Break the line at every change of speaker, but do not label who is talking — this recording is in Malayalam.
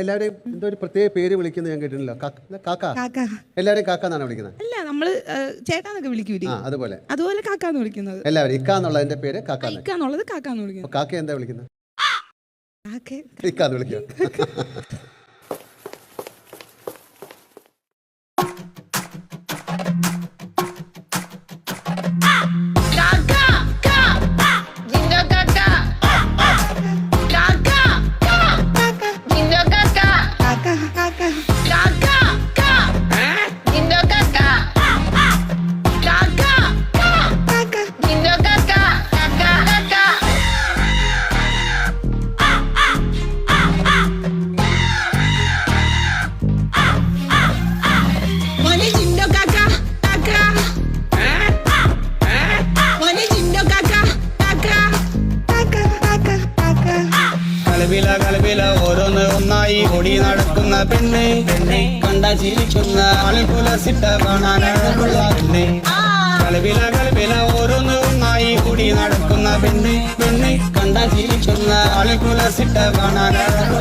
എല്ലാവരെയും എന്തോ ഒരു പ്രത്യേക പേര് വിളിക്കുന്നത് ഞാൻ കേട്ടിട്ടില്ല. കാക്ക. എല്ലാവരെയും കാക്ക എന്നാണ് വിളിക്കുന്നത്.
അല്ല, നമ്മള് ചേട്ടാന്നൊക്കെ വിളിക്കൂലേ, അതുപോലെ കാക്കാന്ന് വിളിക്കുന്നത്.
എല്ലാവരും ഇക്ക എന്നുള്ളതിന്റെ പേര് കാക്ക
എന്നുള്ളത് കാക്കാന്ന് വിളിക്കുന്നത്.
കാക്ക എന്താ വിളിക്കുന്നത്? ഇക്കാന്ന് വിളിക്കുക.
കളവില ഓരോന്ന് ഒന്നായി ഓടി നടക്കുന്ന പെണ്ണ്, കണ്ട ചിരിക്കുന്ന ആൾക്കുലസിട്ട കാണാനുള്ള പെണ്ണ്. കളവില ഓരോന്ന് ഒന്നായി ഓടി നടക്കുന്ന പെണ്ണ്, കണ്ട ചിരിക്കുന്ന ആൾക്കുലസിട്ട കാണാനുള്ള